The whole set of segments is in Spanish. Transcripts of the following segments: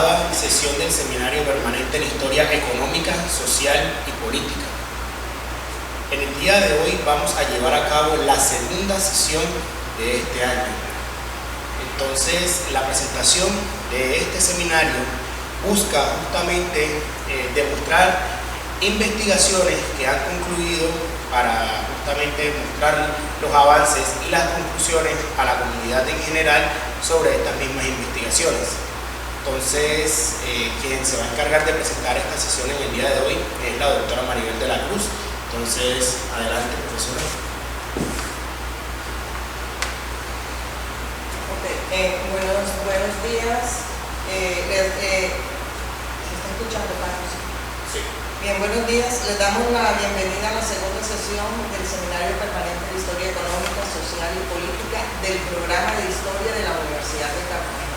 18ª sesión del Seminario Permanente en Historia Económica, Social y Política. En el día de hoy vamos a llevar a cabo la segunda sesión de este año. Entonces, la presentación de este seminario busca justamente demostrar investigaciones que han concluido para justamente mostrar los avances y las conclusiones a la comunidad en general sobre estas mismas investigaciones. Entonces, quien se va a encargar de presentar esta sesión en el día de hoy es la doctora Maribel de la Cruz. Entonces, adelante, profesora. Buenos días. ¿Se está escuchando, Carlos? Sí. Bien, buenos días. Les damos la bienvenida a la segunda sesión del Seminario Permanente de Historia Económica, Social y Política del Programa de Historia de la Universidad de Cartagena.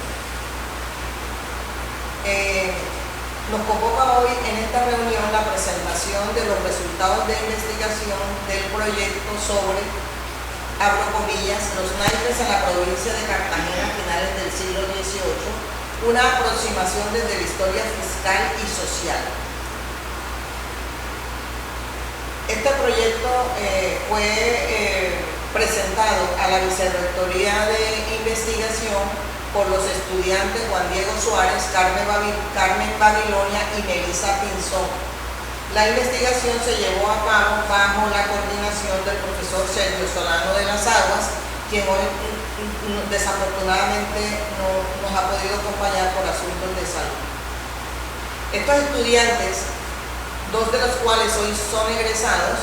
Nos convoca hoy en esta reunión la presentación de los resultados de investigación del proyecto sobre, abro comillas, los naipes en la provincia de Cartagena a finales del siglo XVIII, una aproximación desde la historia fiscal y social. Este proyecto fue presentado a la Vicerrectoría de Investigación por los estudiantes Juan Diego Suárez, Carmen Babilonia y Melissa Pinzón. La investigación se llevó a cabo bajo la coordinación del profesor Sergio Solano de las Aguas, quien hoy desafortunadamente no nos ha podido acompañar por asuntos de salud. Estos estudiantes, dos de los cuales hoy son egresados,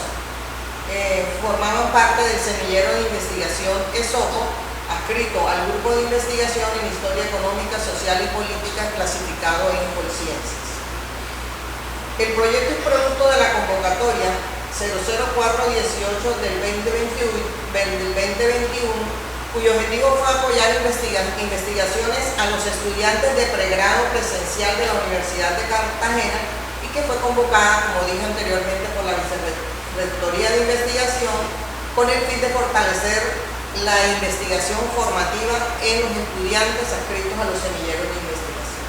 formaban parte del semillero de investigación ESOPO, adscrito al grupo de investigación en Historia Económica, Social y Política clasificado en Polciencias. El proyecto es producto de la convocatoria 00418 del 2021, cuyo objetivo fue apoyar investigaciones a los estudiantes de pregrado presencial de la Universidad de Cartagena y que fue convocada, como dije anteriormente, por la Vicerrectoría de Investigación con el fin de fortalecer la investigación formativa en los estudiantes adscritos a los semilleros de investigación.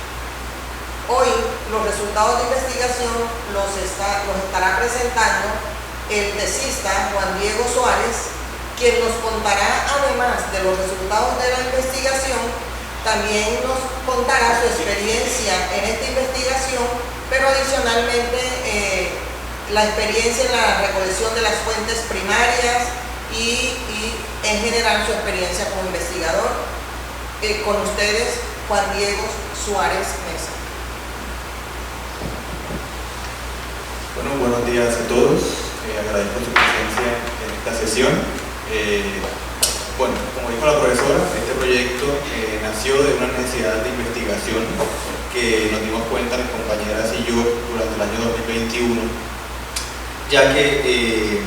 Hoy los resultados de investigación los estará presentando el tesista Juan Diego Suárez, quien nos contará, además de los resultados de la investigación, también nos contará su experiencia en esta investigación, pero adicionalmente la experiencia en la recolección de las fuentes primarias y en general su experiencia como investigador. Con ustedes, Juan Diego Suárez Mesa. Bueno, buenos días a todos. Agradezco su presencia en esta sesión. Bueno, como dijo la profesora, este proyecto nació de una necesidad de investigación que nos dimos cuenta mis compañeras y yo durante el año 2021, ya que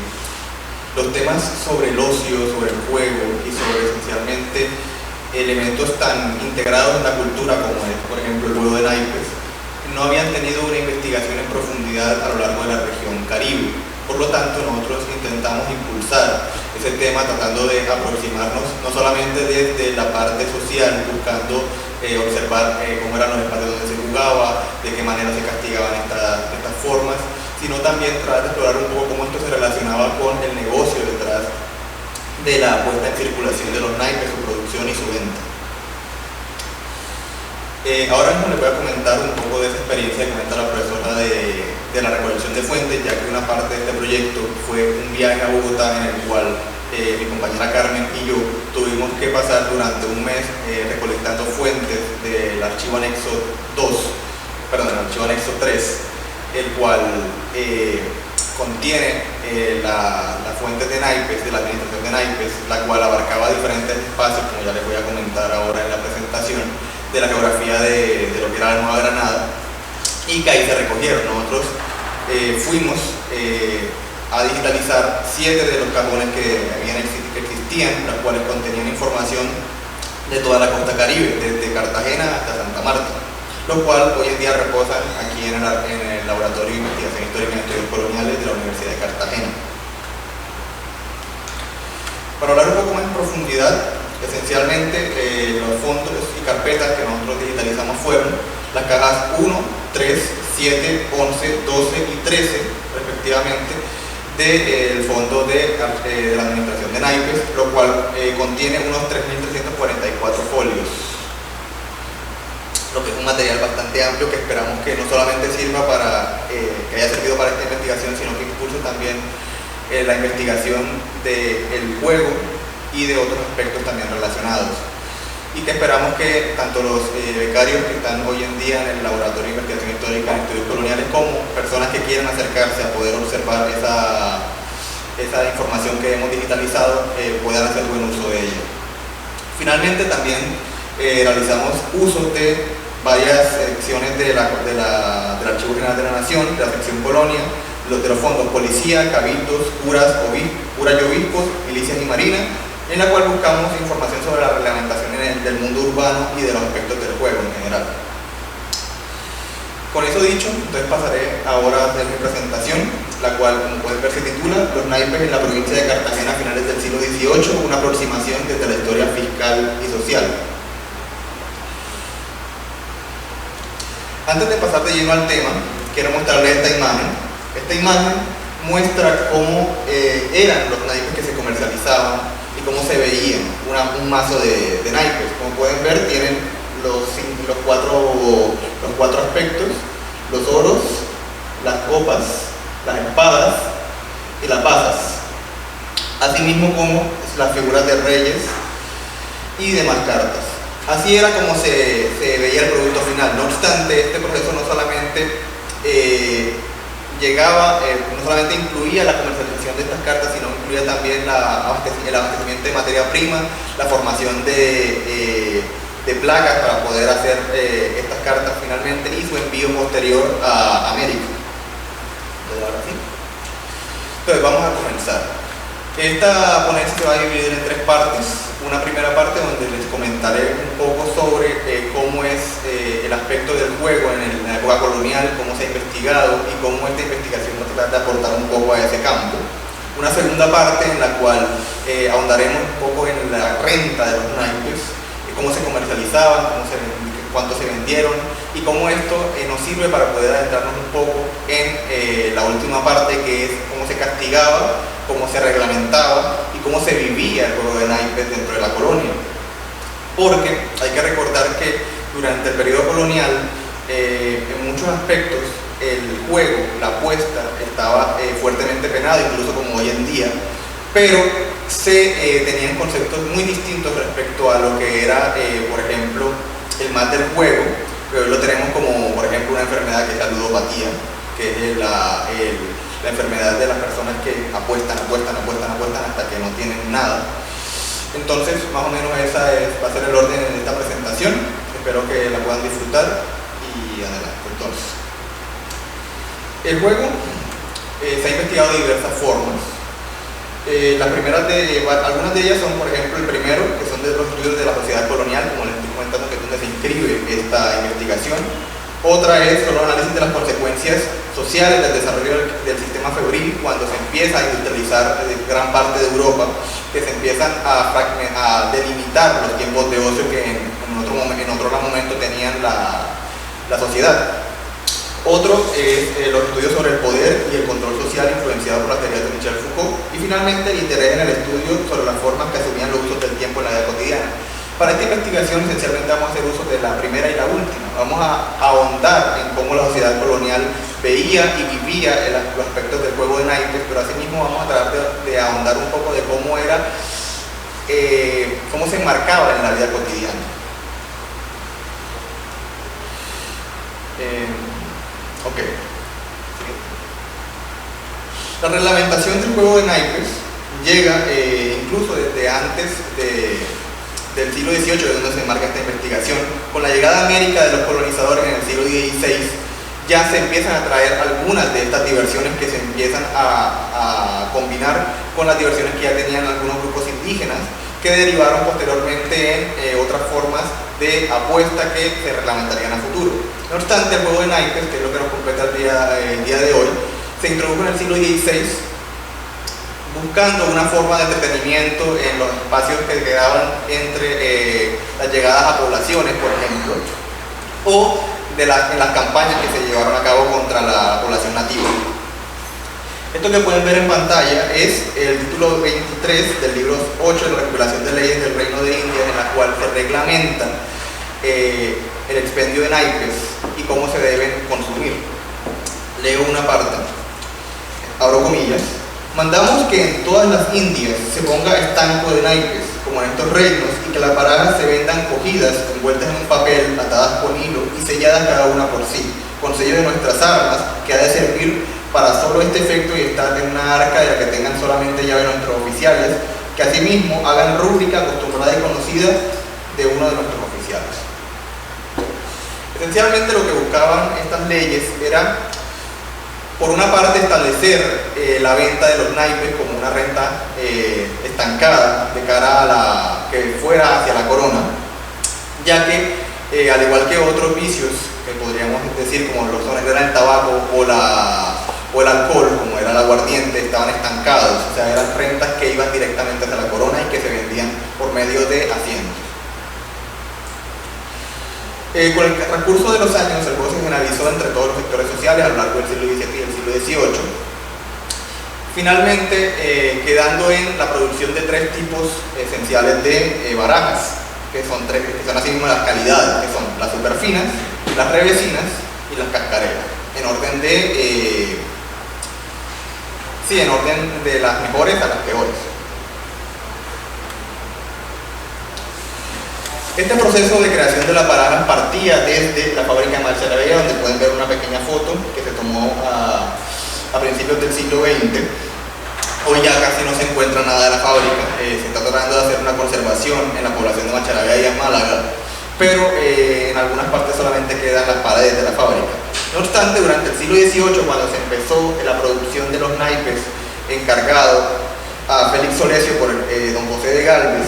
los temas sobre el ocio, sobre el juego y sobre esencialmente elementos tan integrados en la cultura como es, por ejemplo, el juego de naipes, no habían tenido una investigación en profundidad a lo largo de la región Caribe. Por lo tanto, nosotros intentamos impulsar ese tema tratando de aproximarnos no solamente desde la parte social, buscando observar cómo eran los espacios donde se jugaba, de qué manera se castigaban estas formas, sino también tratar de explorar un poco cómo esto se relacionaba con el negocio detrás de la puesta en circulación de los naipes, su producción y su venta. Ahora mismo les voy a comentar un poco de esa experiencia que comenta la profesora de la recolección de fuentes, ya que una parte de este proyecto fue un viaje a Bogotá en el cual mi compañera Carmen y yo tuvimos que pasar durante un mes recolectando fuentes del archivo anexo 3, el cual contiene las fuentes de naipes, de la administración de naipes, la cual abarcaba diferentes espacios, como ya les voy a comentar ahora en la presentación, de la geografía de lo que era la Nueva Granada, y que ahí se recogieron. Nosotros fuimos a digitalizar 7 de los cajones que existían, las cuales contenían información de toda la costa caribe, desde Cartagena hasta Santa Marta, lo cual hoy en día reposan aquí en el Laboratorio de Investigación Histórica en Estudios Coloniales de la Universidad de Cartagena. Para hablar un poco más en profundidad, esencialmente los fondos y carpetas que nosotros digitalizamos fueron las cajas 1, 3, 7, 11, 12 y 13 respectivamente del fondo de la administración de naipes, lo cual contiene unos 3.344 folios, lo que es un material bastante amplio que esperamos que no solamente sirva para que haya servido para esta investigación, sino que impulse también la investigación del juego y de otros aspectos también relacionados, y que esperamos que tanto los becarios que están hoy en día en el Laboratorio de Investigación Histórica en Estudios Coloniales, como personas que quieran acercarse a poder observar esa información que hemos digitalizado, puedan hacer buen uso de ella. Finalmente también realizamos uso de varias secciones del Archivo General de la Nación, de la sección Colonia, de los fondos Policía, Cabildos, curas y obispos, milicias y marina, en la cual buscamos información sobre la reglamentación del mundo urbano y de los aspectos del juego en general. Con eso dicho, entonces pasaré ahora a hacer mi presentación, la cual, como pueden ver, se titula Los naipes en la provincia de Cartagena a finales del siglo XVIII, una aproximación desde la historia fiscal y social. Antes de pasar de lleno al tema, quiero mostrarles esta imagen. Esta imagen muestra cómo eran los naipes que se comercializaban y cómo se veía un mazo de naipes. Como pueden ver, tienen los cuatro aspectos: los oros, las copas, las espadas y las basas, asimismo como las figuras de reyes y demás cartas. Así era como se veía el producto final. No obstante, este proceso no solamente no solamente incluía la comercialización de estas cartas, sino incluía también el abastecimiento de materia prima, la formación de placas para poder hacer estas cartas finalmente, y su envío posterior a América. Entonces vamos a comenzar. Esta ponencia se va a dividir en tres partes. Una primera parte donde les comentaré un poco sobre cómo es el aspecto del juego en la época colonial, cómo se ha investigado y cómo esta investigación va a tratar de aportar un poco a ese campo. Una segunda parte en la cual ahondaremos un poco en la renta de los naipes, cómo se comercializaban, cuánto se vendieron, y cómo esto nos sirve para poder adentrarnos un poco en la última parte, que es cómo se castigaba, cómo se reglamentaba y cómo se vivía el juego de naipes dentro de la colonia. Porque hay que recordar que durante el periodo colonial, en muchos aspectos, el juego, la apuesta, estaba fuertemente penado, incluso como hoy en día, pero se tenían conceptos muy distintos respecto a lo que era, por ejemplo, el mal del juego, que hoy lo tenemos como, por ejemplo, una enfermedad que es la ludopatía, que es la enfermedad de las personas que apuestan hasta que no tienen nada. Entonces, más o menos esa va a ser el orden de esta presentación. Espero que la puedan disfrutar y adelante. Entonces, el juego se ha investigado de diversas formas. Algunas de ellas son, por ejemplo, el primero, que son de los estudios de la sociedad colonial, como les estoy comentando, que es donde se inscribe esta investigación. Otra son los análisis de las consecuencias sociales del desarrollo del sistema febril, cuando se empieza a industrializar gran parte de Europa, que se empiezan a delimitar los tiempos de ocio que en otro momento tenían la sociedad. Otro es los estudios sobre el poder y el control social influenciado por las teorías de Michel Foucault, y finalmente el interés en el estudio sobre las formas que asumían los usos del tiempo en la vida cotidiana. Para esta investigación esencialmente vamos a hacer uso de la primera y la última. Vamos a ahondar en cómo la sociedad colonial veía y vivía los aspectos del juego de naipes, pero asimismo vamos a tratar de ahondar un poco de cómo se enmarcaba en la vida cotidiana. La reglamentación del juego de naipes llega incluso desde antes del siglo XVIII, de donde se enmarca esta investigación. Con la llegada a América de los colonizadores en el siglo XVI, ya se empiezan a traer algunas de estas diversiones que se empiezan a combinar con las diversiones que ya tenían algunos grupos indígenas, que derivaron posteriormente en otras formas de apuesta que se reglamentarían a futuro. No obstante, el juego de naipes, que es lo que nos completa el día de hoy, se introdujo en el siglo XVI buscando una forma de entretenimiento en los espacios que quedaban entre las llegadas a poblaciones, por ejemplo, o en las campañas que se llevaron a cabo contra la población nativa. Esto que pueden ver en pantalla es el título 23 del libro 8 de la recopilación de leyes del Reino de India, en la cual se reglamenta el expendio de naipes y cómo se deben consumir. Leo una parte, abro comillas: mandamos que en todas las Indias se ponga estanco de naipes, como en estos reinos, y que las barajas se vendan cogidas, envueltas en un papel, atadas con hilo y selladas cada una por sí, con sello de nuestras armas, que ha de servir para solo este efecto y estar en una arca de la que tengan solamente llave nuestros oficiales, que asimismo hagan rúbrica acostumbrada y conocida de uno de nuestros oficiales. Esencialmente lo que buscaban estas leyes era, por una parte, establecer la venta de los naipes como una renta estancada de cara a la que fuera hacia la corona, ya que al igual que otros vicios que podríamos decir como lo son el tabaco o el alcohol, como era el aguardiente, estaban estancados, o sea, eran rentas que iban directamente hacia la corona y que se vendían por medio de haciendas. Con el transcurso de los años, el juego se generalizó entre todos los sectores sociales a lo largo del siglo XVII y del siglo XVIII, finalmente quedando en la producción de tres tipos esenciales de barajas, que son así mismo las calidades, que son las superfinas, las revesinas y las cascareras, en orden de las mejores a las peores. Este proceso de creación de las barajas partía desde la fábrica de Marcharavella, donde pueden ver una pequeña foto que se tomó a principios del siglo XX. Hoy ya casi no se encuentra nada de la fábrica, se está tratando de hacer una conservación en la población de Marcharavella y en Málaga, pero en algunas partes solamente quedan las paredes de la fábrica. No obstante, durante el siglo XVIII, cuando se empezó la producción de los naipes, encargado a Félix Solesio por don José de Galvez,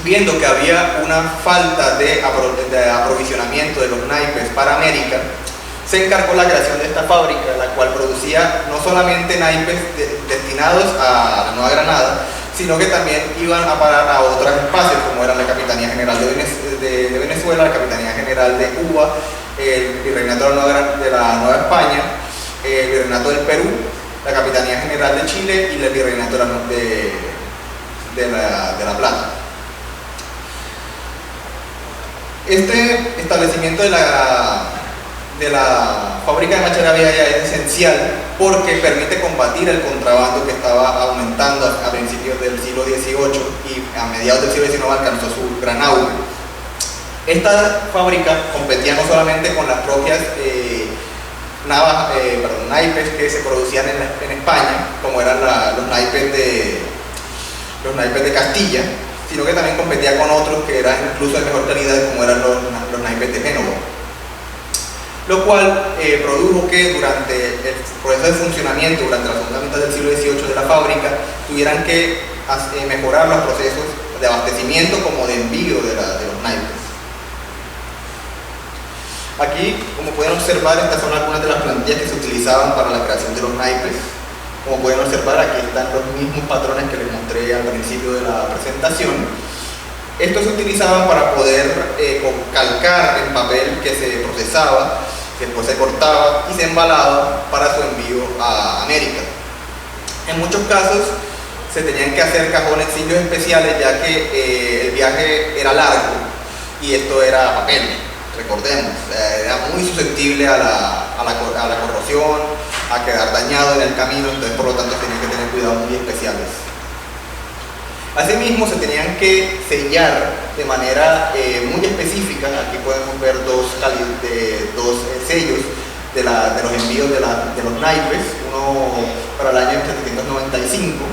viendo que había una falta de aprovisionamiento de los naipes para América, se encargó la creación de esta fábrica, la cual producía no solamente naipes destinados a la Nueva Granada, sino que también iban a parar a otros espacios, como eran la Capitanía General de Venezuela, la Capitanía General de Cuba, el Virreinato de la Nueva España, el Virreinato del Perú, la Capitanía General de Chile y el Virreinato de la Plata. Este establecimiento de la fábrica de Marcharavella ya es esencial porque permite combatir el contrabando que estaba aumentando a principios del siglo XVIII y a mediados del siglo XIX alcanzó su gran auge. Esta fábrica competía no solamente con las propias naipes que se producían en España, como eran los naipes de Castilla, sino que también competía con otros que eran incluso de mejor calidad, como eran los naipes de Génova. Lo cual produjo que durante el proceso de funcionamiento, durante la segunda mitad del siglo XVIII de la fábrica, tuvieran que mejorar los procesos de abastecimiento como de envío de los naipes. Aquí, como pueden observar, estas son algunas de las plantillas que se utilizaban para la creación de los naipes. Como pueden observar, aquí están los mismos patrones que les mostré al principio de la presentación. Estos se utilizaban para poder calcar el papel que se procesaba, que después se cortaba y se embalaba para su envío a América. En muchos casos se tenían que hacer cajonecillos especiales, ya que el viaje era largo y esto era papel, recordemos, era muy susceptible a la corrosión, a quedar dañado en el camino, entonces por lo tanto tenían que tener cuidados muy especiales. Asimismo, se tenían que sellar de manera muy específica. Aquí podemos ver dos sellos de los envíos de los naipes, uno para el año 1795,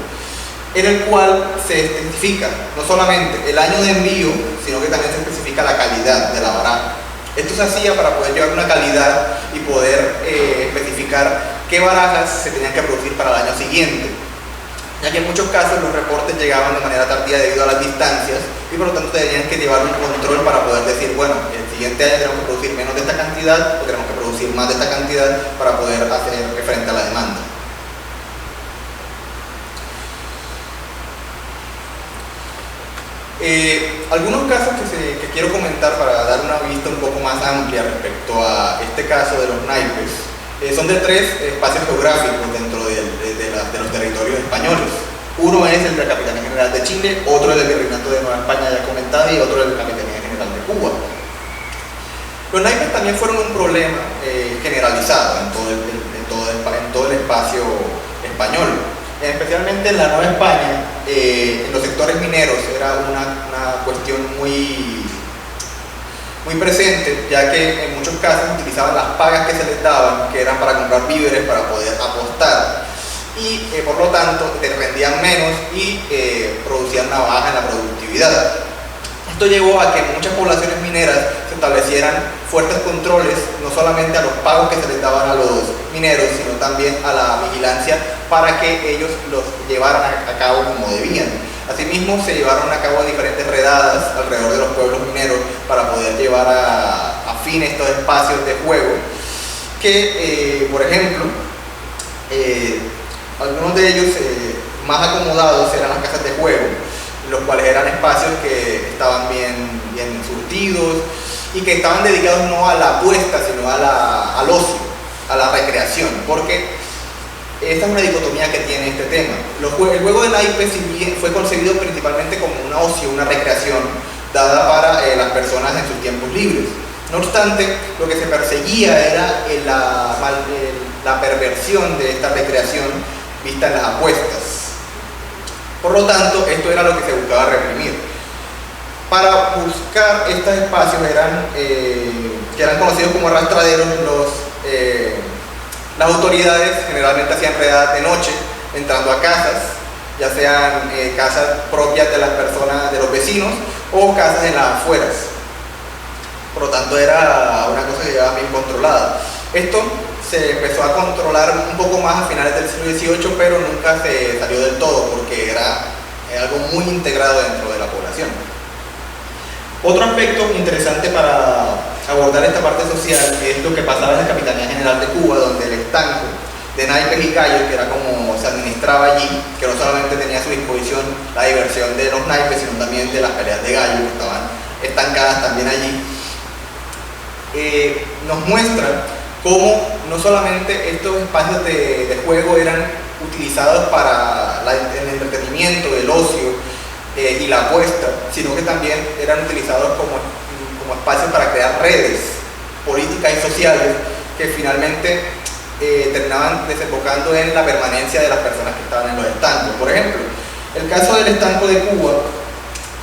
en el cual se especifica no solamente el año de envío, sino que también se especifica la calidad de la baraja. Esto se hacía para poder llevar una calidad y poder especificar qué barajas se tenían que producir para el año siguiente, ya que en muchos casos los reportes llegaban de manera tardía debido a las distancias y por lo tanto tenían que llevar un control para poder decir, bueno, el siguiente año tenemos que producir menos de esta cantidad o tenemos que producir más de esta cantidad para poder hacer frente a la demanda. Algunos casos que quiero comentar para dar una vista un poco más amplia respecto a este caso de los naipes son de tres espacios geográficos dentro de los territorios españoles. Uno es el de la Capitanía General de Chile, otro es el del Virreinato de Nueva España ya comentado y otro es el de la Capitanía General de Cuba. Los naipes también fueron un problema generalizado en todo el espacio español. Especialmente en la Nueva España, en los sectores mineros era una cuestión muy presente, ya que en muchos casos utilizaban las pagas que se les daban, que eran para comprar víveres, para poder apostar, y por lo tanto te rendían menos y producían una baja en la productividad. Esto llevó a que en muchas poblaciones mineras se establecieran fuertes controles, no solamente a los pagos que se les daban a los mineros, sino también a la vigilancia para que ellos los llevaran a cabo como debían. Asimismo, se llevaron a cabo diferentes redadas alrededor de los pueblos mineros para poder llevar a fin estos espacios de juego que, por ejemplo, algunos de ellos más acomodados eran las casas de juego, los cuales eran espacios que estaban bien surtidos y que estaban dedicados no a la apuesta, sino al ocio, a la recreación, porque esta es una dicotomía que tiene este tema. El juego de naipes fue concebido principalmente como un ocio, una recreación dada para las personas en sus tiempos libres. No obstante, lo que se perseguía era la perversión de esta recreación vista en las apuestas. Por lo tanto, esto era lo que se buscaba reprimir. Para buscar estos espacios que eran conocidos como arrastraderos, las autoridades generalmente hacían redadas de noche, entrando a casas, ya sean casas propias de las personas, de los vecinos, o casas en las afueras. Por lo tanto, era una cosa que llevaba bien controlada. Esto se empezó a controlar un poco más a finales del siglo XVIII, pero nunca se salió del todo, porque era algo muy integrado dentro de la población. Otro aspecto interesante para abordar esta parte social es lo que pasaba en la Capitanía General de Cuba, donde el estanco de naipes y callos, que era como se administraba allí, que no solamente tenía a su disposición la diversión de los naipes, sino también de las peleas de gallos, que estaban estancadas también allí, nos muestra cómo no solamente estos espacios de juego eran utilizados para el entretenimiento, el ocio y la apuesta, sino que también eran utilizados como espacios para crear redes políticas y sociales que finalmente terminaban desembocando en la permanencia de las personas que estaban en los estancos. Por ejemplo, el caso del estanco de Cuba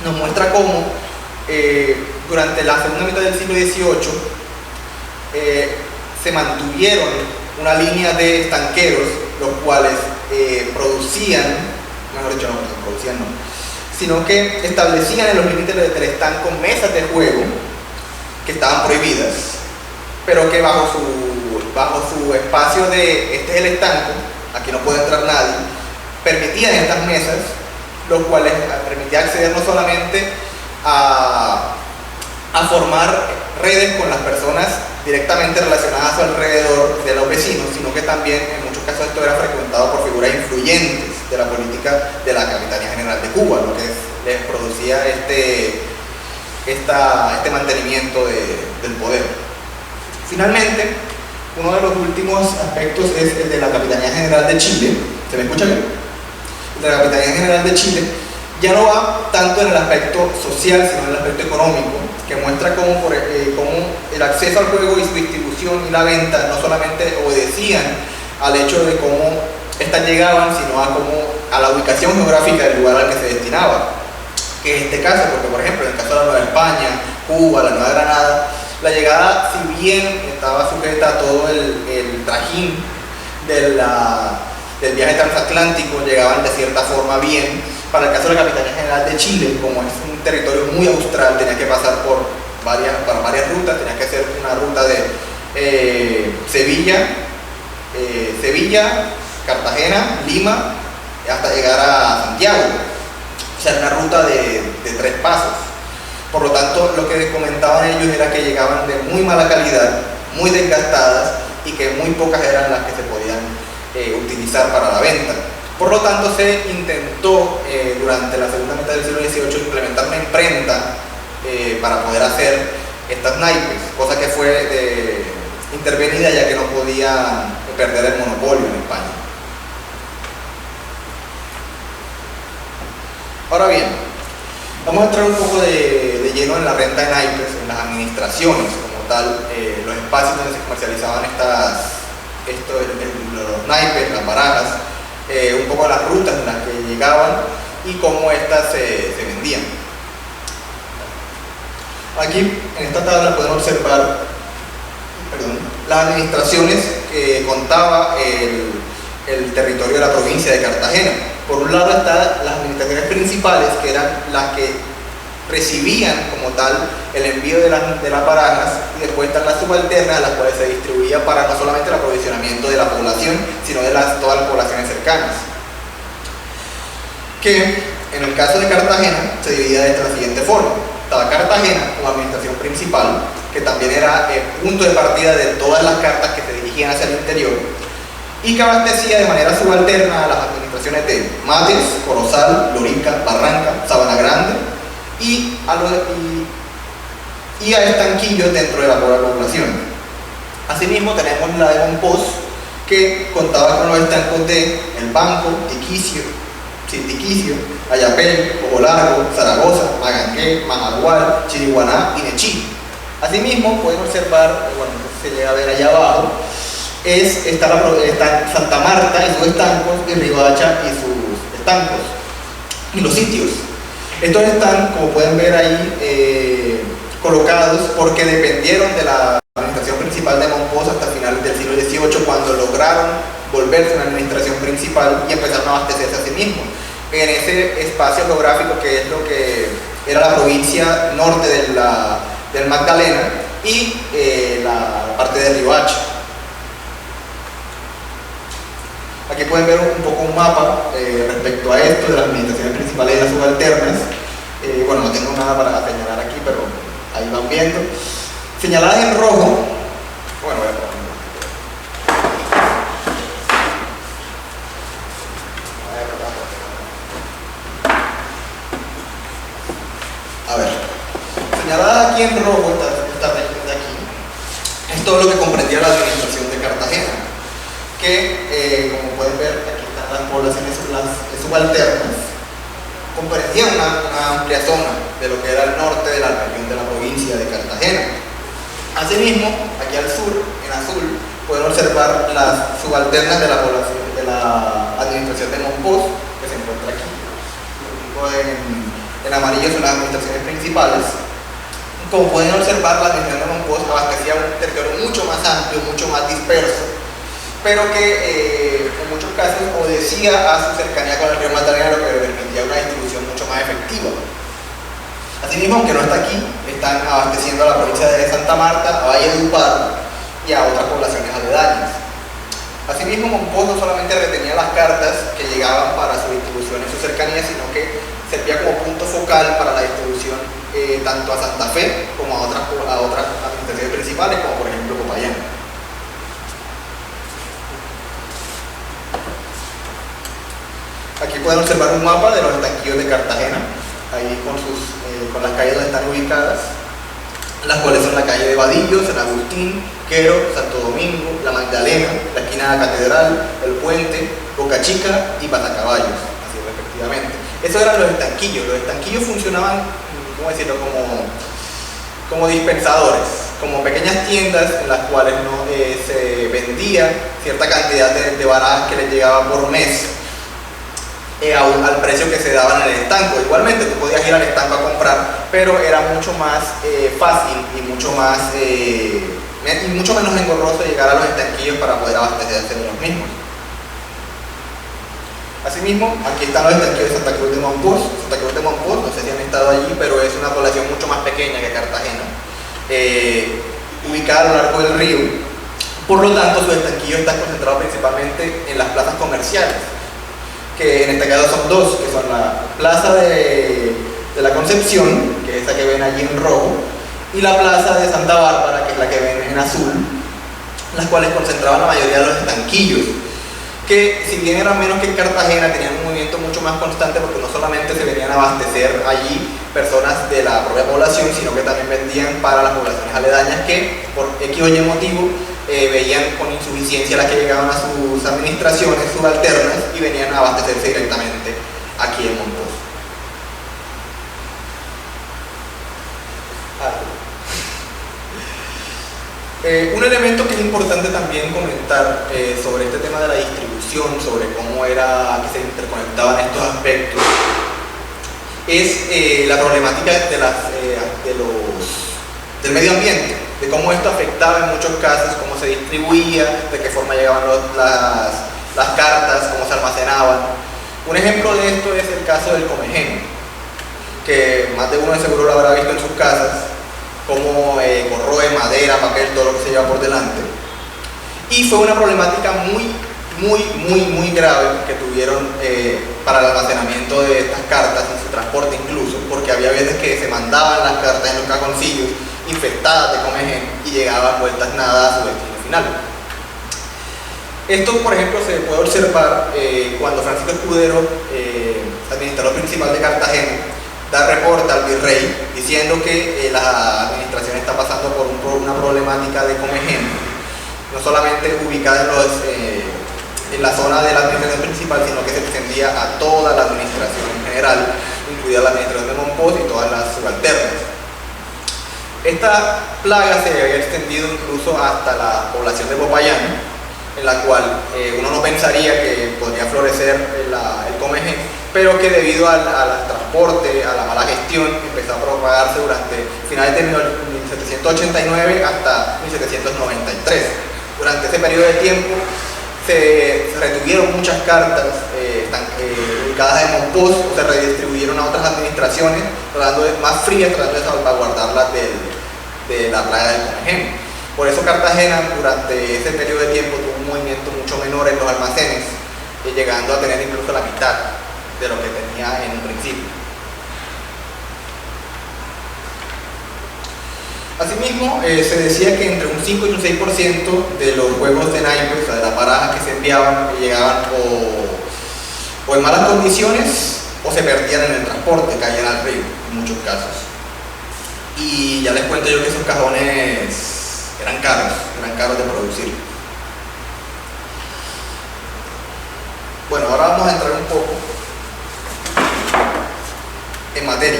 nos muestra cómo durante la segunda mitad del siglo XVIII se mantuvieron una línea de estanqueros, los cuales producían, mejor dicho, sino que establecían en los límites del estanco mesas de juego que estaban prohibidas, pero que bajo su espacio de este es el estanco, aquí no puede entrar nadie, permitían estas mesas, los cuales permitían acceder no solamente a formar redes con las personas directamente relacionadas a su alrededor de los vecinos, sino que también en muchos casos esto era frecuentado por figuras influyentes de la política de la Capitanía General de Cuba, lo que les producía este mantenimiento del poder. Finalmente, uno de los últimos aspectos es el de la Capitanía General de Chile. ¿Se me escucha bien? El de la Capitanía General de Chile ya no va tanto en el aspecto social, sino en el aspecto económico, que muestra cómo el acceso al juego y su distribución y la venta no solamente obedecían al hecho de cómo estas llegaban, sino a la ubicación geográfica del lugar al que se destinaba. Que en este caso, porque por ejemplo, en el caso de la Nueva España, Cuba, la Nueva Granada, la llegada, si bien estaba sujeta a todo el trajín del viaje transatlántico, llegaban de cierta forma bien. Para el caso de la Capitanía General de Chile, como es un territorio muy austral, tenía que pasar por varias rutas, tenía que hacer una ruta de Sevilla, Cartagena, Lima, hasta llegar a Santiago. O sea, una ruta de 3 pasos. Por lo tanto, lo que comentaban ellos era que llegaban de muy mala calidad, muy desgastadas y que muy pocas eran las que se podían utilizar para la venta. Por lo tanto, se intentó durante la segunda mitad del siglo XVIII implementar una imprenta para poder hacer estas naipes, cosa que fue intervenida ya que no podían perder el monopolio en España. Ahora bien, vamos a entrar un poco de lleno en la renta de naipes, en las administraciones como tal, los espacios donde se comercializaban los naipes, las barajas, un poco las rutas en las que llegaban y cómo estas se vendían. Aquí en esta tabla pueden observar las administraciones que contaba el territorio de la provincia de Cartagena. Por un lado están las administraciones principales, que eran las que recibían como tal el envío de las barajas, y después están las subalternas, a las cuales se distribuía para no solamente el aprovisionamiento de la población, sino de todas las poblaciones cercanas. Que en el caso de Cartagena se dividía de la siguiente forma. Estaba Cartagena como administración principal, que también era el punto de partida de todas las cartas que se dirigían hacia el interior, y que abastecía de manera subalterna a las administraciones de Mates, Corozal, Lorica, Barranca, Sabana Grande y a estanquillos dentro de la población. Asimismo tenemos la de Monpós, que contaba con los estancos de El Banco, Tiquicio, Ayapel, Ojo Largo, Zaragoza, Maganqué, Majagual, Chiriguaná y Nechí. Asimismo pueden observar, bueno, se llega a ver allá abajo, está Santa Marta y sus estancos, y Riohacha y sus estancos, y los sitios. Estos están, como pueden ver ahí, colocados porque dependieron de la administración principal de Monpós hasta finales del siglo XVIII, cuando lograron volverse una administración principal y empezaron a abastecerse a sí mismos. En ese espacio geográfico que es lo que era la provincia norte del Magdalena y la parte de Riohacha. Aquí pueden ver un poco un mapa respecto a esto de las administraciones principales y las subalternas. Bueno, no tengo nada para señalar aquí, pero ahí van viendo. Señaladas en rojo, bueno, voy a poner. A ver, señalada aquí en rojo, esta región de aquí, es todo lo que comprendía la administración de Cartagena, que como pueden ver, aquí están las poblaciones subalternas, comprendía una amplia zona de lo que era el norte de la región de la provincia de Cartagena. Asimismo, aquí al sur, en azul, pueden observar las subalternas de la población de la administración de Monpós, que se encuentra aquí. En amarillo son las administraciones principales. Como pueden observar, la administración de Monpós abastecía un territorio mucho más amplio, mucho más disperso, pero que en muchos casos obedecía a su cercanía con el río Magdalena, lo que le permitía una distribución mucho más efectiva. Asimismo, aunque no está aquí, están abasteciendo a la provincia de Santa Marta, a Valledupar y a otras poblaciones aledañas. Asimismo, Monpós no solamente retenía las cartas que llegaban para su distribución en su cercanía, sino que servía como punto focal para la distribución tanto a Santa Fe como a otras administraciones principales, como por ejemplo Popayán. Aquí pueden observar un mapa de los estanquillos de Cartagena, ahí con las calles donde están ubicadas, las cuales son la calle de Vadillo, San Agustín, Quero, Santo Domingo, La Magdalena, la esquina de la Catedral, El Puente, Boca Chica y Pasacaballos, así respectivamente. Esos eran los estanquillos. Los estanquillos funcionaban, ¿cómo decirlo?, como dispensadores, como pequeñas tiendas en las cuales se vendía cierta cantidad de barajas que les llegaba por mes al precio que se daban en el estanco. Igualmente tú podías ir al estanco a comprar, pero era mucho más fácil y mucho menos engorroso llegar a los estanquillos para poder abastecerse de los mismos. Asimismo, aquí están los estanquillos de Santa Cruz de Monpós. Santa Cruz de Monpós, no sé si han estado allí, pero es una población mucho más pequeña que Cartagena, ubicada a lo largo del río. Por lo tanto, su estanquillo está concentrado principalmente en las plazas comerciales, que en este caso son dos, que son la plaza de la Concepción, que es esa que ven allí en rojo, y la plaza de Santa Bárbara, que es la que ven en azul, las cuales concentraban la mayoría de los estanquillos. que si bien eran menos que en Cartagena, tenían un movimiento mucho más constante porque no solamente se venían a abastecer allí personas de la propia población, sino que también vendían para las poblaciones aledañas que por X o Y motivo veían con insuficiencia las que llegaban a sus administraciones subalternas y venían a abastecerse directamente aquí en Monpós. Un elemento que es importante también comentar sobre este tema de la distribución, sobre cómo era que se interconectaban estos aspectos, es la problemática del medio ambiente, de cómo esto afectaba en muchos casos, cómo se distribuía, de qué forma llegaban las cartas, cómo se almacenaban. Un ejemplo de esto es el caso del Comegén, que más de uno de seguro lo habrá visto en sus casas, cómo corroe madera, papel, todo lo que se lleva por delante. Y fue una problemática muy grave que tuvieron para el almacenamiento de estas cartas y su transporte incluso, porque había veces que se mandaban las cartas en los cajoncillos infectadas de Comegén y llegaban vueltas nada a su destino final. Esto, por ejemplo, se puede observar cuando Francisco Escudero, administrador principal de Cartagena, da reporte al virrey diciendo que la administración está pasando por una problemática de Comegén, no solamente ubicada en la zona de la administración principal, sino que se extendía a toda la administración en general, incluida la administración de Monpós y todas las subalternas. Esta plaga se había extendido incluso hasta la población de Popayán, en la cual uno no pensaría que podría florecer el Comegén, pero que debido al transporte, a la mala gestión, empezó a propagarse durante finales de 1789 hasta 1793. Durante ese periodo de tiempo se retuvieron muchas cartas ubicadas en Monpós, o se redistribuyeron a otras administraciones, más frías, tratando de salvaguardarlas de la plaga del Comegén. Por eso Cartagena durante ese periodo de tiempo tuvo un movimiento mucho menor en los almacenes, llegando a tener incluso la mitad de lo que tenía en un principio. Asimismo, se decía que entre un 5 y un 6% de los huevos de naipes, o sea, de las barajas que se enviaban, llegaban o en malas condiciones o se perdían en el transporte, caían al río en muchos casos. Y ya les cuento yo que esos cajones eran caros de producir. Bueno, ahora vamos a entrar un poco en materia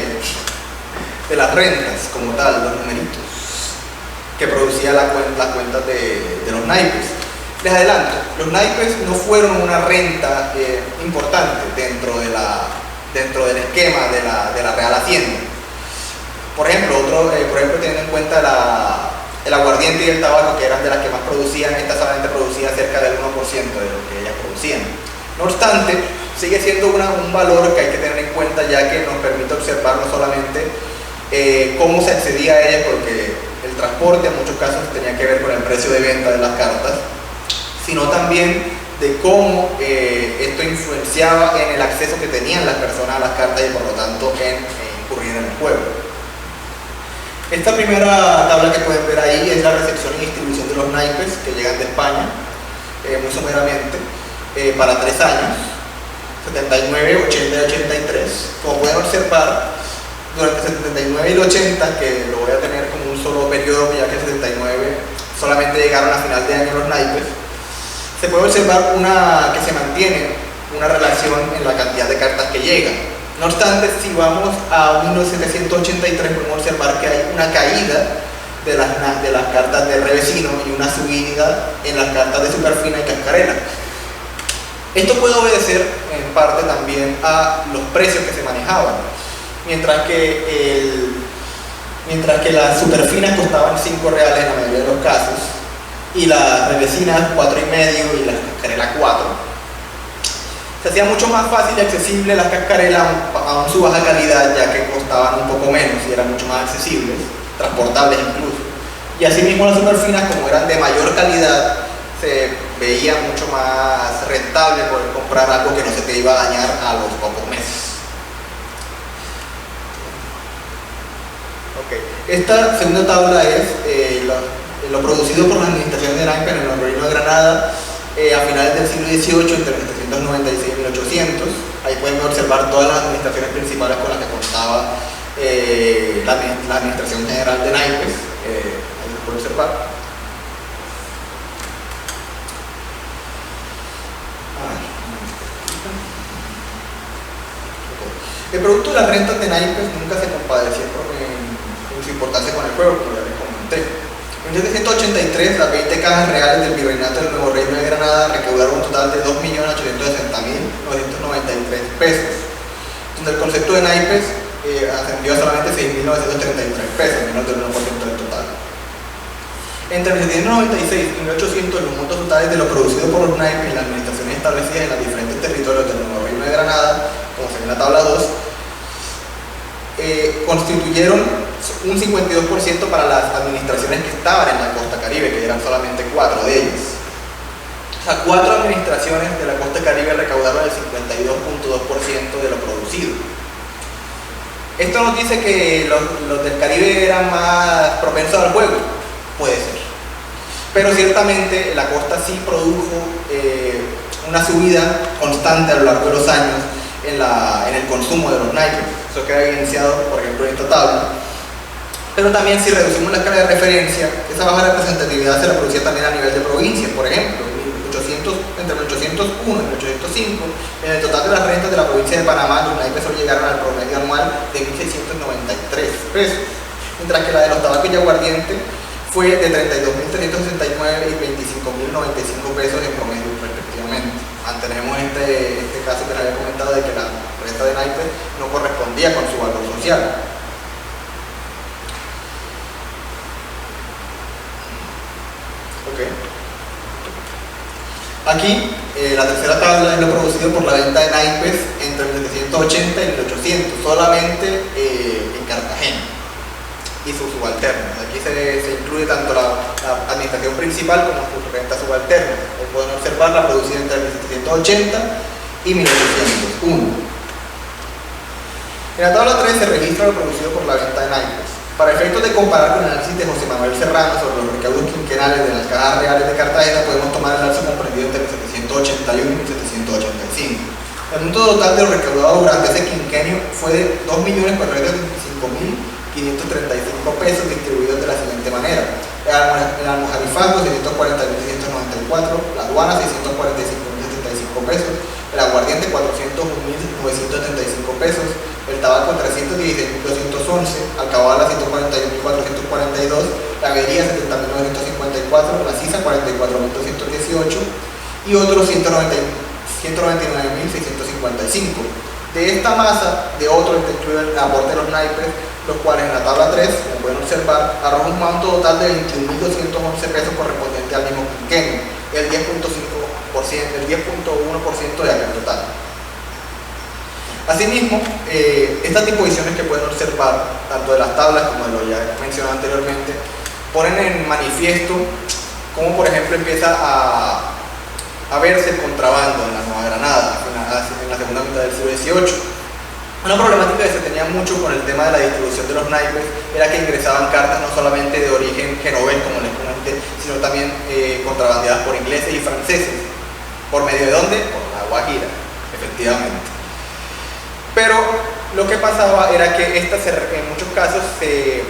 de las rentas como tal, los numeritos que producía las cuentas de los naipes. Les adelanto, los naipes no fueron una renta importante dentro del esquema de la Real Hacienda. Por ejemplo, teniendo en cuenta el aguardiente y el tabaco, que eran de las que más producían, esta solamente producía cerca del 1% de lo que ellas producían. No obstante, sigue siendo un valor que hay que tener en cuenta, ya que nos permite observar no solamente cómo se accedía a ellas, porque el transporte en muchos casos tenía que ver con el precio de venta de las cartas, sino también de cómo esto influenciaba en el acceso que tenían las personas a las cartas y por lo tanto en incurrir en el juego. Esta primera tabla que pueden ver ahí es la recepción y distribución de los naipes que llegan de España, muy someramente, para 3 años, 79, 80 y 83. Como pueden observar, durante el 79 y el 80, que lo voy a tener como un solo periodo, ya que el 79 solamente llegaron a final de año los naipes, se puede observar que se mantiene una relación en la cantidad de cartas que llegan. No obstante, si vamos a 1783, podemos observar que hay una caída de las cartas de revesino y una subida en las cartas de superfina y cascarela. Esto puede obedecer en parte también a los precios que se manejaban. Mientras que las superfinas costaban 5 reales en la mayoría de los casos, y las revesinas 4,5 y las cascarelas 4. Se hacía mucho más fácil y accesible las cascarelas a su baja calidad, ya que costaban un poco menos y eran mucho más accesibles, transportables incluso. Y asimismo las superfinas, como eran de mayor calidad, se veía mucho más rentable poder comprar algo que no se te iba a dañar a los pocos meses. Esta segunda tabla es lo producido por la administración de naipes en el Reino de Granada a finales del siglo XVIII, entre 1796 y 1800. Ahí pueden observar todas las administraciones principales con las que contaba la Administración General de Naipes. Ahí lo pueden observar. El producto de las rentas de Naipes nunca se compadeció en su importancia con el pueblo, como ya les comenté. En 1783, las 20 cajas reales del Virreinato del Nuevo Reino de Granada recaudaron un total de 2.860.993 pesos, donde el concepto de Naipes ascendió a solamente 6.933 pesos, menos del 1% del total. Entre 1796 y 1800, los montos totales de lo producido por los naipes en las administraciones establecidas en los diferentes territorios del Nuevo Reino de Granada, como se ve en la tabla 2, constituyeron un 52% para las administraciones que estaban en la costa caribe, que eran solamente 4 de ellas. O sea, 4 administraciones de la costa caribe recaudaron el 52.2% de lo producido. Esto nos dice que los del Caribe eran más propensos al juego. Puede ser. Pero ciertamente la costa sí produjo una subida constante a lo largo de los años en el consumo de los naipes. Eso queda evidenciado, por ejemplo, en esta tabla. Pero también, si reducimos la escala de referencia, esa baja representatividad se reproducía también a nivel de provincias. Por ejemplo, entre 1801 y 1805, en el total de las rentas de la provincia de Panamá, los naipes solo llegaron al promedio anual de 1.693 pesos, mientras que la de los tabacos y aguardiente fue de 32.369 y 25.095 pesos en promedio, respectivamente. Tenemos este caso que les había comentado de que la renta de naipes no correspondía con su valor social. Aquí, la tercera tabla es lo producido por la venta de naipes entre 1780 y 1800, solamente en Cartagena y sus subalternos. Aquí se incluye tanto la administración principal como sus rentas subalternas. Pueden observar la producida entre 1780 y 1801. En la tabla 3 se registra lo producido por la venta de naipes. Para efectos de comparar con el análisis de José Manuel Serrano sobre los recaudos quinquenales de las cajas reales de Cartagena, podemos tomar el alza comprendido entre 1781 y 1785. El monto total de lo recaudado durante ese quinquenio fue de 2.425.535 pesos, distribuidos de la siguiente manera: el almojarifaz 240.694, la aduana 645.075 pesos, el aguardiente 401.975 pesos, el tabaco 316.211, alcabala 141.442, la avería 70.954, la sisa 44.218 y otros 199.655. De esta masa de otros se incluye el aporte de los naipes, los cuales en la tabla 3, como pueden observar, arroja un monto total de 21.211 pesos correspondiente al mismo quinquenio, el 10.5%, el 10.1% de aquel total. Asimismo, estas disposiciones que pueden observar, tanto de las tablas como de lo ya mencionado anteriormente, ponen en manifiesto cómo, por ejemplo, empieza a verse el contrabando en la Nueva Granada, en la segunda mitad del siglo XVIII. Una problemática que se tenía mucho con el tema de la distribución de los naipes era que ingresaban cartas no solamente de origen genovés, como les comenté, sino también contrabandeadas por ingleses y franceses. ¿Por medio de dónde? Por la Guajira, efectivamente. Pero lo que pasaba era que estas en muchos casos se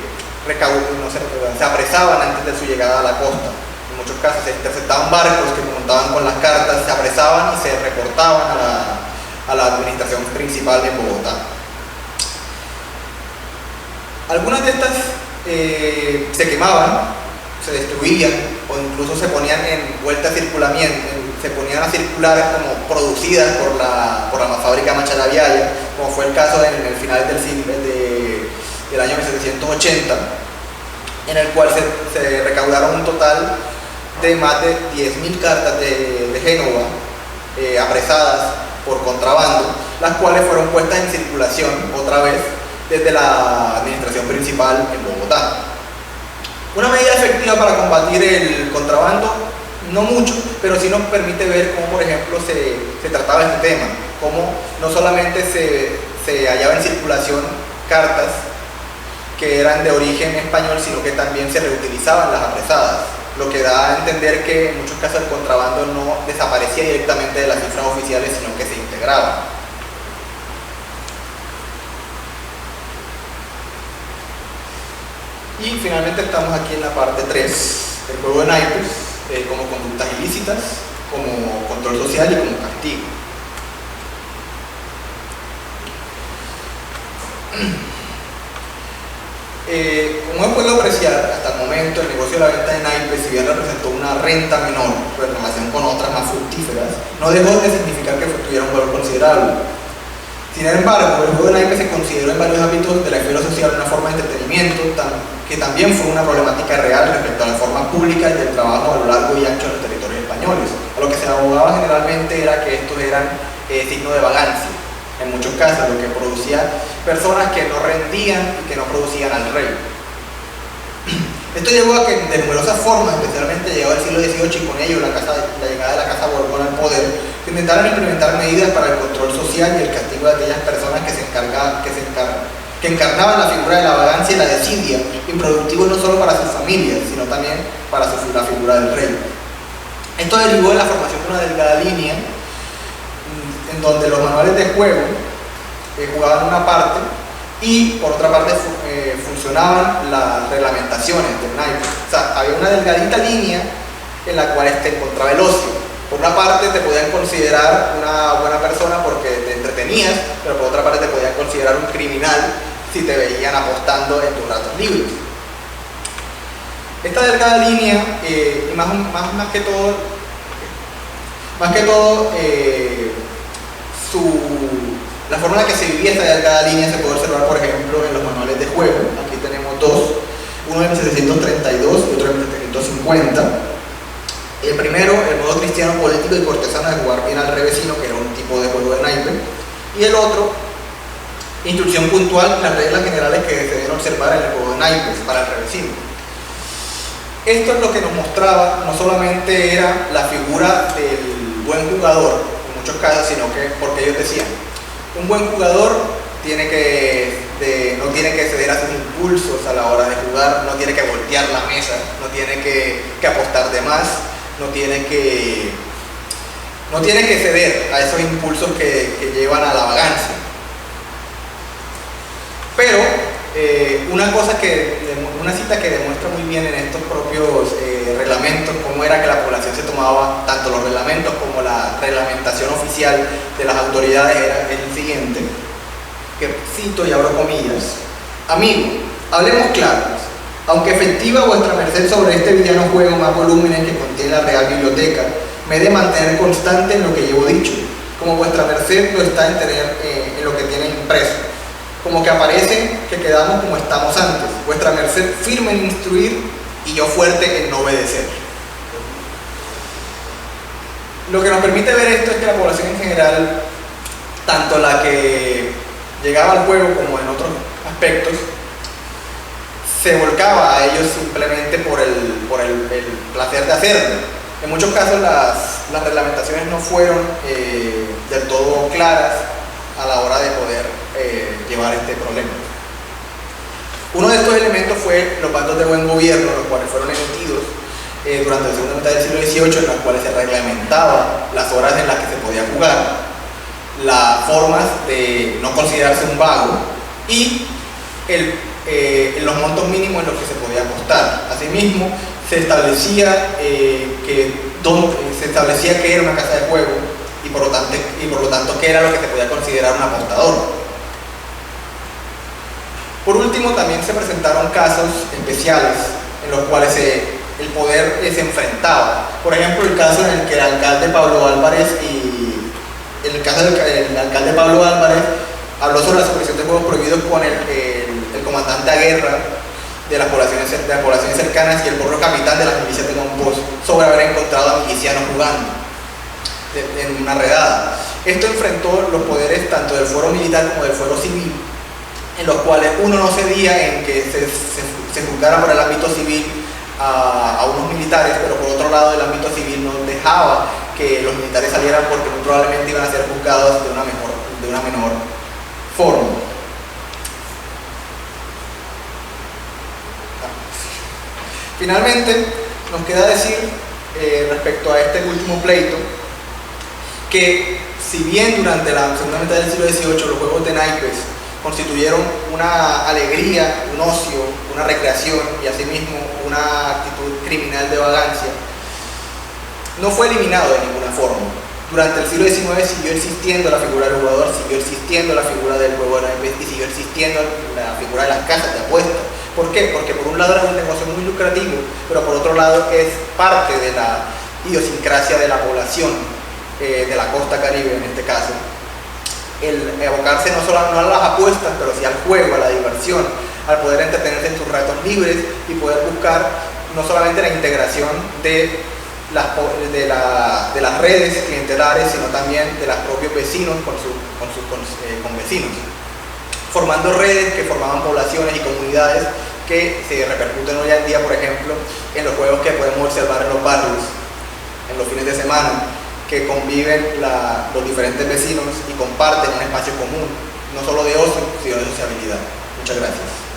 apresaban antes de su llegada a la costa. En muchos casos se interceptaban barcos que montaban con las cartas, se apresaban y se reportaban a la administración principal en Bogotá. Algunas de estas se quemaban, se destruían o incluso se ponían en vuelta a circulamiento, se ponían a circular como producidas por la fábrica Machalaviaya, como fue el caso en el final del año 1780, en el cual se recaudaron un total de más de 10.000 cartas de Génova apresadas por contrabando, las cuales fueron puestas en circulación otra vez desde la administración principal en Bogotá. Una medida efectiva para combatir el contrabando, no mucho, pero sí nos permite ver cómo, por ejemplo, se trataba este tema, cómo no solamente se hallaba en circulación cartas que eran de origen español, sino que también se reutilizaban las apresadas. lo que da a entender que en muchos casos el contrabando no desaparecía directamente de las cifras oficiales, sino que se integraba. Y finalmente estamos aquí en la parte 3, el juego de naipes, como conductas ilícitas, como control social y como castigo. Como hemos podido apreciar, hasta el momento el negocio de la venta de naipes, si bien representó una renta menor en relación con otras más fructíferas, no dejó de significar que tuviera un valor considerable. Sin embargo, el juego de naipes se consideró en varios ámbitos de la esfera social una forma de entretenimiento que también fue una problemática real respecto a la forma pública y del trabajo a lo largo y ancho de los territorios españoles. A lo que se abogaba generalmente era que estos eran signos de vagancia, en muchos casos, lo que producía personas que no rendían y que no producían al rey. Esto llevó a que de numerosas formas, especialmente llegado al siglo XVIII y con ello la llegada de la Casa Borbón al poder, se intentaron implementar medidas para el control social y el castigo de aquellas personas que encarnaban la figura de la vagancia y la desidia, improductivo no solo para sus familias, sino también para la figura del rey. Esto derivó de la formación de una delgada línea en donde los manuales de juego jugaban una parte y por otra parte funcionaban las reglamentaciones del naipe. O sea, había una delgadita línea en la cual te encontraba el ocio. Por una parte te podían considerar una buena persona porque te entretenías, pero por otra parte te podían considerar un criminal si te veían apostando en tus ratos libres. Esta delgada línea, y más que todo, la forma en la que se vivía esta delgada línea se puede observar, por ejemplo, en los manuales de juego. Aquí tenemos dos, uno de 1732 y otro de 1750. El primero, el modo cristiano político y cortesano de jugar bien al revesino, que era un tipo de juego de naipe, y el otro, instrucción puntual, las reglas generales que se deben observar en el juego de naipes para el revesino. Esto es lo que nos mostraba, no solamente era la figura del buen jugador, en muchos casos, sino que, porque ellos decían, un buen jugador no tiene que ceder a sus impulsos a la hora de jugar, no tiene que voltear la mesa, no tiene que apostar de más, no tiene que ceder a esos impulsos que llevan a la vagancia. Pero una cita que demuestra muy bien en estos propios reglamentos cómo era que la población se tomaba tanto los reglamentos como la reglamentación oficial de las autoridades era el siguiente, que cito y abro comillas: amigo, hablemos claros. Aunque efectiva vuestra merced sobre este villano juego más volúmenes que contiene la Real Biblioteca, me he de mantener constante en lo que llevo dicho, como vuestra merced lo está en lo que tiene impreso, como que aparece que quedamos como estamos antes, vuestra merced firme en instruir y yo fuerte en no obedecer. Lo que nos permite ver esto es que la población en general, tanto la que llegaba al juego como en otros aspectos, se volcaba a ellos simplemente por el placer de hacerlo. En muchos casos las reglamentaciones no fueron del todo claras a la hora de poder llevar este problema. Uno de estos elementos fue los bandos de buen gobierno, los cuales fueron emitidos durante la segunda mitad del siglo XVIII, en los cuales se reglamentaba las horas en las que se podía jugar, las formas de no considerarse un vago y los montos mínimos en los que se podía apostar. Asimismo, se establecía que era una casa de juego y por lo tanto que era lo que se podía considerar un apostador. Por último, también se presentaron casos especiales en los cuales el poder se enfrentaba. Por ejemplo, el caso en el que el alcalde Pablo Álvarez habló sobre la supresión de juegos prohibidos con el comandante a guerra de las poblaciones cercanas y el propio capitán de las milicias de Monpós sobre haber encontrado a milicianos jugando en una redada. Esto enfrentó los poderes tanto del fuero militar como del fuero civil, en los cuales uno no cedía en que se juzgara por el ámbito civil a unos militares, pero por otro lado el ámbito civil no dejaba que los militares salieran porque muy probablemente iban a ser juzgados de una menor forma. Finalmente, nos queda decir respecto a este último pleito que si bien durante la segunda mitad del siglo XVIII los juegos de naipes constituyeron una alegría, un ocio, una recreación y asimismo una actitud criminal de vagancia, no fue eliminado de ninguna forma. Durante el siglo XIX siguió existiendo la figura del jugador, siguió existiendo la figura del juego de naipes y siguió existiendo la figura de las casas de apuestas. ¿Por qué? Porque por un lado era un negocio muy lucrativo, pero por otro lado es parte de la idiosincrasia de la población de la costa caribe en este caso. El abocarse no solo a las apuestas, pero sí al juego, a la diversión, al poder entretenerse en sus ratos libres y poder buscar no solamente la integración de las redes clientelares, sino también de los propios vecinos con vecinos, formando redes que formaban poblaciones y comunidades que se repercuten hoy en día, por ejemplo, en los juegos que podemos observar en los barrios, en los fines de semana, que conviven los diferentes vecinos y comparten un espacio común, no solo de ocio, sino de sociabilidad. Muchas gracias.